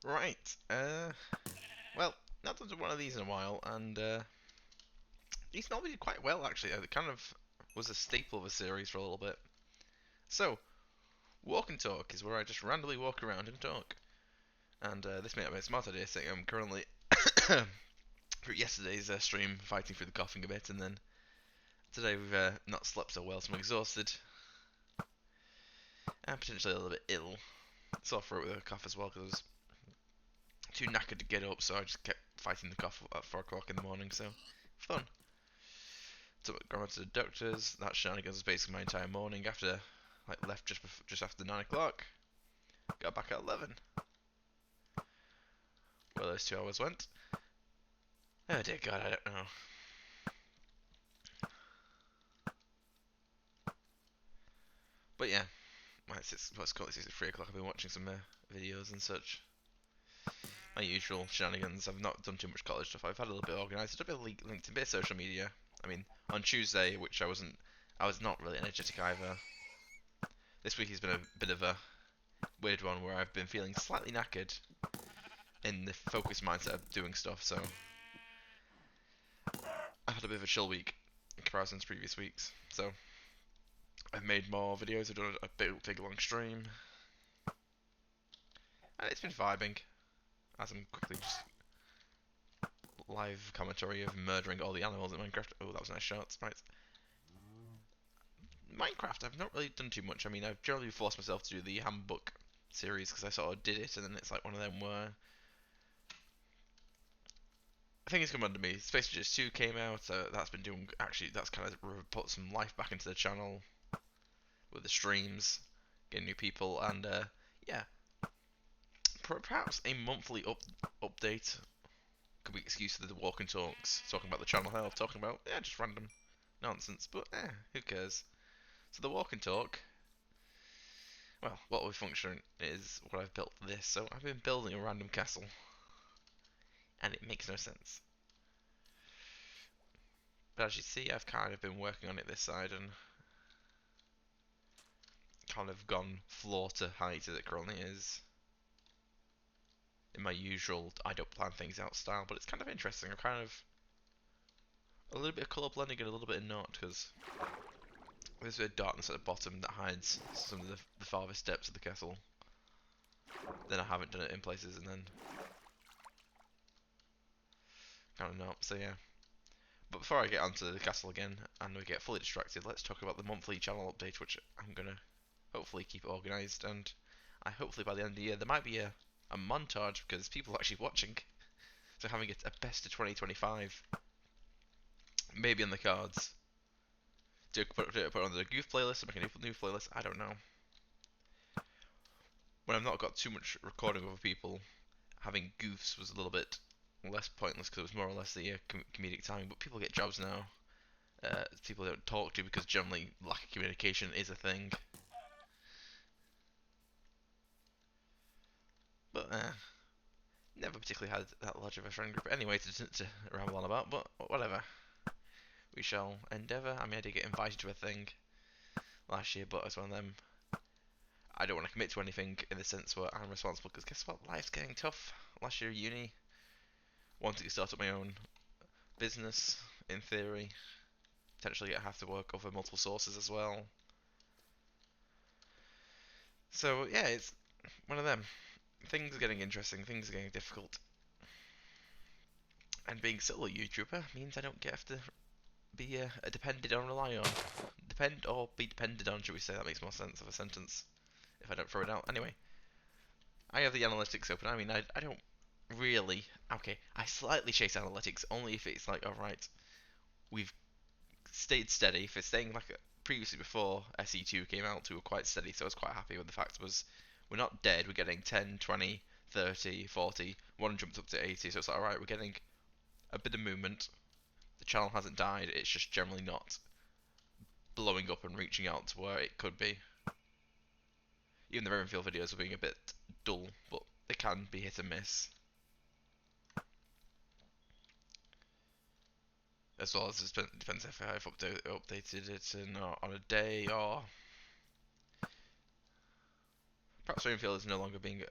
Right. Well, not done one of these in a while, and he's not did quite well actually. It kind of was a staple of a series for a little bit. So, walk and talk is where I just randomly walk around and talk. And this made me a smart idea, saying I'm currently through yesterday's stream fighting through the coughing a bit, and then today we've not slept so well, so I'm exhausted and potentially a little bit ill. Sore throat with a cough as well because I was too knackered to get up, so I just kept fighting the cough at 4 o'clock in the morning. So fun. Took grandma to the doctor's. That shenanigans was basically my entire morning. After left just after 9 o'clock. Got back at 11. Where those 2 hours went. Oh dear God, I don't know. But yeah, let's call it 3 o'clock. I've been watching some videos and such. My usual shenanigans. I've not done too much college stuff. I've had a little bit organised, a bit of LinkedIn, a bit of social media. I mean, on Tuesday, which I was not really energetic either. This week has been a bit of a weird one where I've been feeling slightly knackered in the focused mindset of doing stuff. So I had a bit of a chill week in comparison to previous weeks. So I've made more videos. I've done a big long stream, and it's been vibing. As I'm quickly just live commentary of murdering all the animals in Minecraft. Oh, that was a nice shot. Right. Minecraft, I've not really done too much. I mean, I've generally forced myself to do the handbook series because I sort of did it, and then it's like one of them where things come under me. Space Ages 2 came out. That's been doing actually. That's kind of put some life back into the channel with the streams, getting new people, and yeah, perhaps a monthly update could be excuse for the walk and talks, talking about the channel health, talking about just random nonsense. But who cares? So the walk and talk. Well, what we function is what I've built this. So I've been building a random castle, and it makes no sense. But as you see, I've kind of been working on it this side and kind of gone floor to height as it currently is. In my usual, I don't plan things out style, but it's kind of interesting. I'm kind of a little bit of colour blending and a little bit of not, because there's a bit of darkness at the bottom that hides some of the farthest depths of the castle. Then I haven't done it in places, and then kind of not. So yeah. But before I get onto the castle again, and we get fully distracted, let's talk about the monthly channel update, which I'm gonna hopefully keep organised, and I hopefully by the end of the year there might be a montage because people are actually watching. So having a best of 2025 maybe on the cards. Do put it on the Goof playlist or make a new playlist? I don't know. When I've not got too much recording of other people, having goofs was a little bit less pointless because it was more or less the comedic timing. But people get jobs now. People don't talk to because generally lack of communication is a thing. But never particularly had that large of a friend group anyway to ramble on about. But whatever. We shall endeavour. I mean, I did get invited to a thing last year, but it's one of them. I don't want to commit to anything in the sense where I'm responsible because guess what? Life's getting tough. Last year, uni, wanting to start up my own business, in theory. Potentially, I have to work over multiple sources as well. So, yeah, it's one of them. Things are getting interesting, things are getting difficult. And being solo YouTuber means I don't get to be depended on, rely on. Depend or be depended on, should we say? That makes more sense of a sentence if I don't throw it out. Anyway, I have the analytics open. I mean, I don't really. Okay, I slightly chase analytics only if it's like, alright, we've stayed steady. If it's staying like previously before SE2 came out, we were quite steady, so I was quite happy with the fact was we're not dead, we're getting 10, 20, 30, 40, one jumped up to 80, so it's like, alright, we're getting a bit of movement. The channel hasn't died, it's just generally not blowing up and reaching out to where it could be. Even the Ravenfield videos are being a bit dull, but they can be hit and miss. As well as it depends if I've updated it on a day or perhaps Ravenfield is no longer being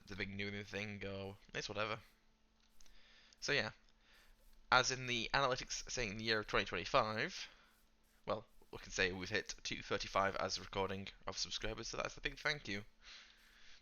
the big new thing, or it's whatever. So yeah, as in the analytics saying in the year of 2025, well, we can say we've hit 235 as a recording of subscribers, so that's a big thank you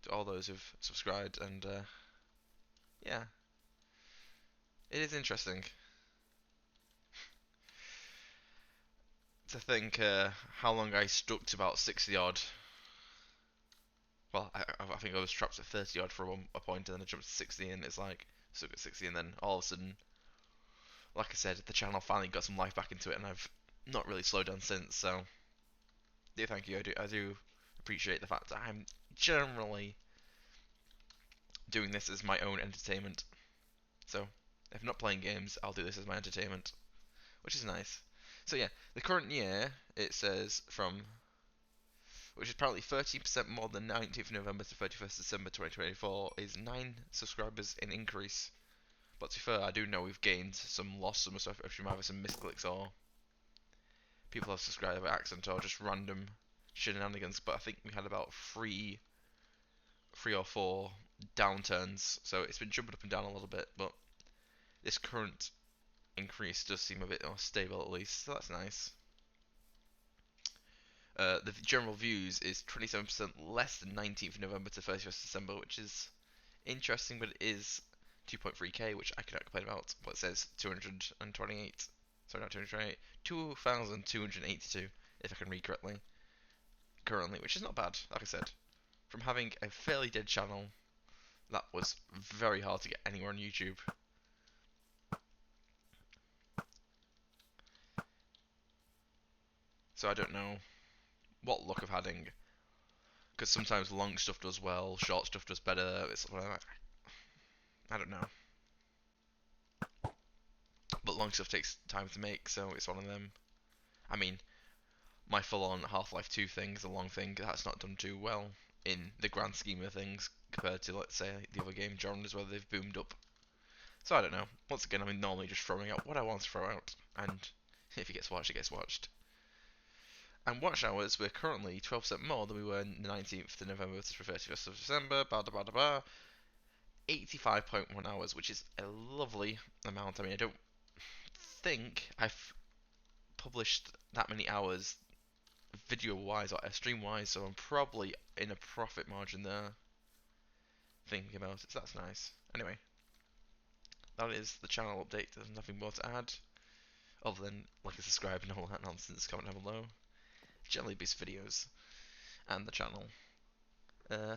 to all those who've subscribed, and yeah, it is interesting to think how long I stuck to about 60 odd. Well, I think I was trapped at 30 odd for a point, and then I jumped to 60, and it's like stuck at 60, and then all of a sudden, like I said, the channel finally got some life back into it, and I've not really slowed down since. So, yeah, thank you. I do appreciate the fact that I'm generally doing this as my own entertainment. So, if I'm not playing games, I'll do this as my entertainment, which is nice. So yeah, the current year, it says from, which is apparently 13% more than 19th November to 31st December 2024, is 9 subscribers in increase. But to be fair, I do know we've gained some, lost some stuff, if you either some misclicks or people have subscribed by accident or just random shenanigans. But I think we had about three or four downturns, so it's been jumping up and down a little bit. But this current increase does seem a bit more stable at least, so that's nice. The general views is 27% less than 19th November to 31st December, which is interesting, but it is 2.3k, which I cannot complain about. But it says 228, sorry, not 228, 2,282, if I can read correctly, currently, which is not bad, like I said. From having a fairly dead channel, that was very hard to get anywhere on YouTube. So I don't know what luck of having, because sometimes long stuff does well, short stuff does better. It's whatever. I don't know. But long stuff takes time to make, so it's one of them. I mean, my full-on Half-Life 2 thing is a long thing. That's not done too well in the grand scheme of things compared to, let's say, the other game genres where they've boomed up. So I don't know. Once again, I'm normally just throwing out what I want to throw out, and if it gets watched, it gets watched. And watch hours, we're currently 12% more than we were on the 19th of November to the 31st of December, 85.1 hours, which is a lovely amount. I mean, I don't think I've published that many hours video wise or stream wise, so I'm probably in a profit margin there. Thinking about it, so that's nice. Anyway, that is the channel update. There's nothing more to add other than like and subscribe and all that nonsense. Comment down below. Generally based videos and the channel. Uh,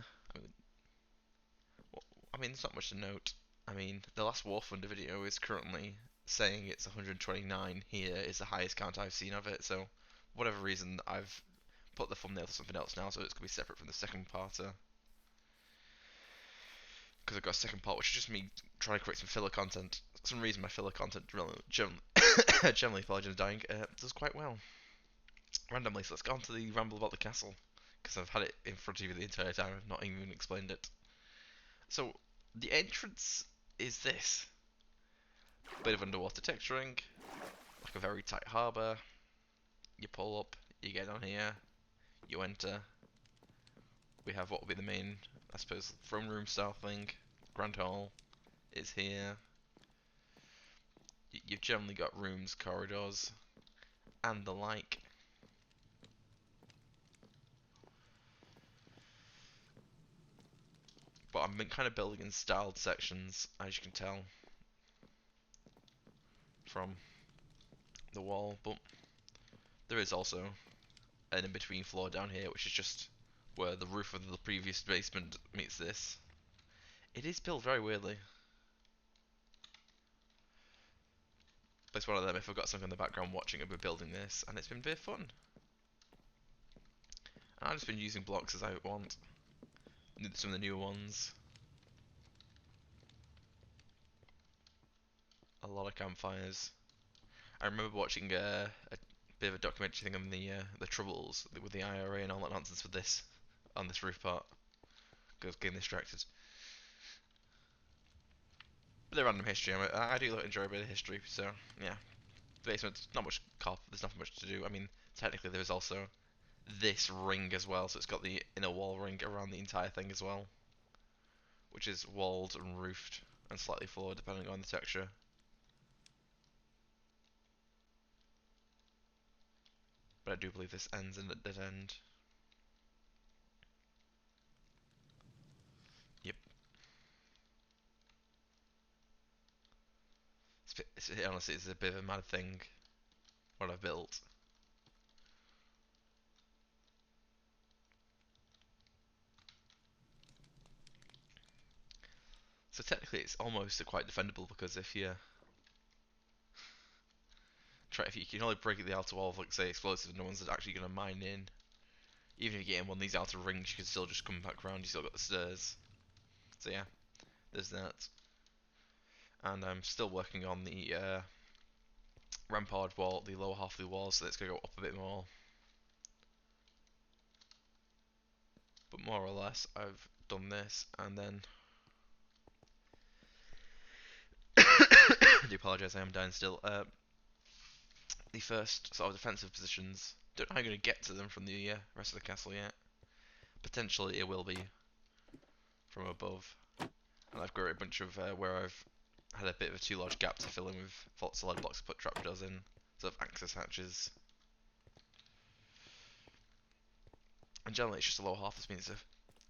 I mean, there's not much to note. I mean, the last War Thunder video is currently saying it's 129 here is the highest count I've seen of it, so whatever reason I've put the thumbnail to something else now, so it's going to be separate from the second part. Because I've got a second part, which is just me trying to create some filler content. For some reason, my filler content generally, apologies, dying, does quite well. Randomly, so let's go on to the ramble about the castle, because I've had it in front of you the entire time, I've not even explained it. So, the entrance is this. Bit of underwater texturing, like a very tight harbour. You pull up, you get on here, you enter. We have what will be the main, I suppose, throne room style thing. Grand Hall is here. You've generally got rooms, corridors, and the like. But I've been kind of building in styled sections, as you can tell from the wall, but there is also an in-between floor down here, which is just where the roof of the previous basement meets this. It is built very weirdly. But it's one of them, if I've got something in the background watching, I've been building this, and it's been a bit fun. And I've just been using blocks as I want. Some of the newer ones. A lot of campfires. I remember watching a bit of a documentary thing on the troubles with the IRA and all that nonsense with this on this roof part. Because getting distracted. But they're random history. I do enjoy a bit of history, so yeah. The basement's not much there's nothing much to do. I mean, technically there is also this ring as well, so it's got the inner wall ring around the entire thing as well. which is walled and roofed and slightly floored depending on the texture. But I do believe this ends in a dead end. Yep. Honestly, it's a bit of a mad thing what I've built. So technically it's almost quite defendable, because if you can only break the outer wall of, like, say, explosives, no one's actually going to mine in. Even if you get in one of these outer rings, you can still just come back around, you still got the stairs. So yeah, there's that. And I'm still working on the rampart wall, the lower half of the wall, so it's going to go up a bit more. But more or less, I've done this, and then I do apologise, I am dying still. The first sort of defensive positions, don't know how I'm going to get to them from the rest of the castle yet. Potentially it will be from above, and I've got a bunch of where I've had a bit of a too large gap to fill in with solid blocks to put trapdoors in, sort of access hatches. And generally it's just a lower half, this means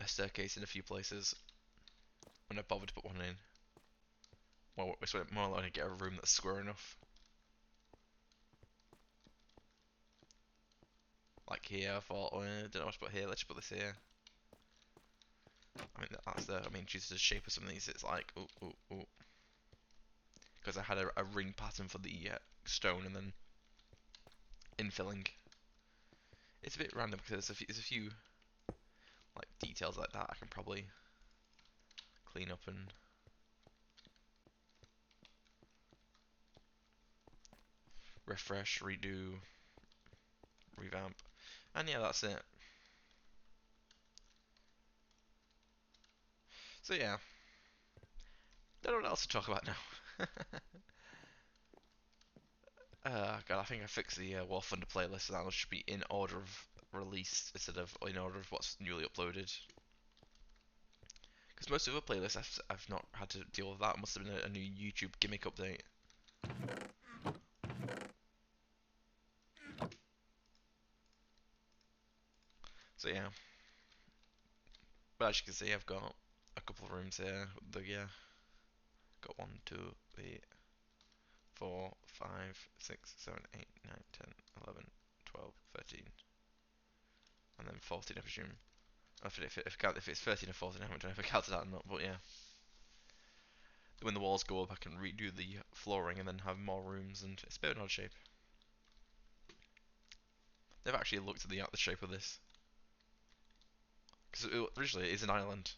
a staircase in a few places. When I bothered to put one in, well, we're more likely to get a room that's square enough. Like here, I thought, oh, I don't know what to put here, let's just put this here. I mean, due to the shape of some of these, it's like, ooh, ooh, ooh. Because I had a ring pattern for the stone and then infilling. It's a bit random because there's a few like details like that I can probably clean up and refresh, redo, revamp, and yeah, that's it. So yeah, don't know what else to talk about now. God, I think I fixed the War Thunder playlist, so that should be in order of release instead of in order of what's newly uploaded. Because most of the playlists I've not had to deal with that. It must have been a new YouTube gimmick update. So yeah. But as you can see, I've got a couple of rooms here. Got 1, 2, 3, 4, 5, 6, 7, 8, 9, 10, 11, 12, 13, and then 14, I presume. If it's 13 or 14, I don't know if I counted that or not, but yeah. When the walls go up, I can redo the flooring and then have more rooms, and it's a bit of an odd shape. They've actually looked at the shape of this. Because originally it is an island.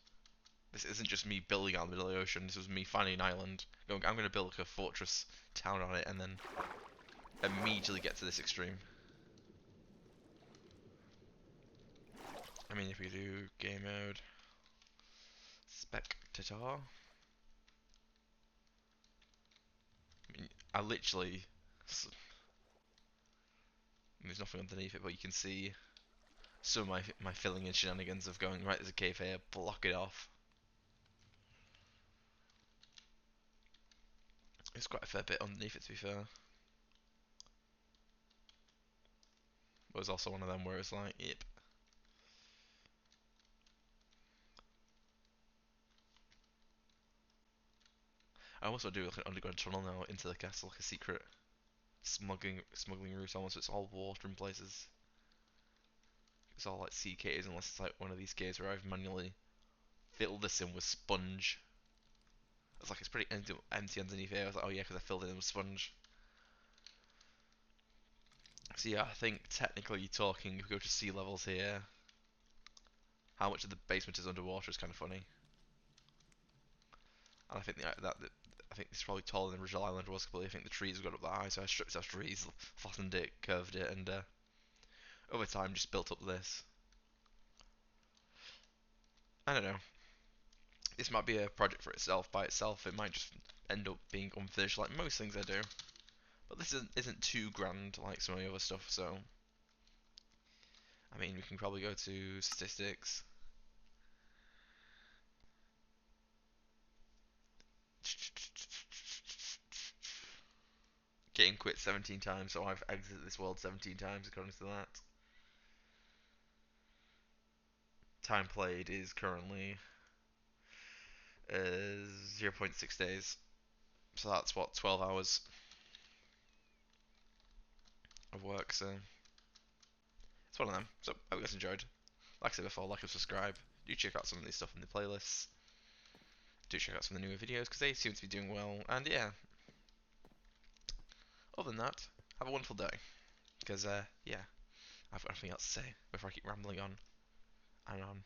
This isn't just me building out in the middle of the ocean, this was me finding an island, going, I'm going to build like a fortress town on it, and then immediately get to this extreme. I mean, if we do game mode, spectator, I mean, I literally, there's nothing underneath it, but you can see some of my filling in shenanigans of going, right, there's a cave here, block it off. There's quite a fair bit underneath it, to be fair. But there's also one of them where it's like, yep. I also do like an underground tunnel now into the castle, like a secret smuggling route almost, so it's all water in places. It's all like sea caves, unless it's like one of these caves where I've manually filled this in with sponge. It's like it's pretty empty underneath here. I was like, oh yeah, because I filled it in with sponge. So yeah, I think technically talking, if we go to sea levels here, how much of the basement is underwater is kind of funny. And I think I think it's probably taller than the original island was. I think the trees got up that high, so I stripped off trees, flattened it, curved it, and over time just built up this. I don't know. This might be a project for itself by itself. It might just end up being unfinished like most things I do. But this isn't too grand like some of the other stuff, so I mean we can probably go to statistics. getting quit 17 times, so I've exited this world 17 times according to that. Time played is currently 0 0.6 days. So that's what, 12 hours of work, so it's one of them. So I hope you guys enjoyed. Like I said before, like and subscribe. Do check out some of these stuff in the playlists. Do check out some of the newer videos because they seem to be doing well. And yeah, other than that, have a wonderful day. Because yeah, I've got nothing else to say before I keep rambling on and on.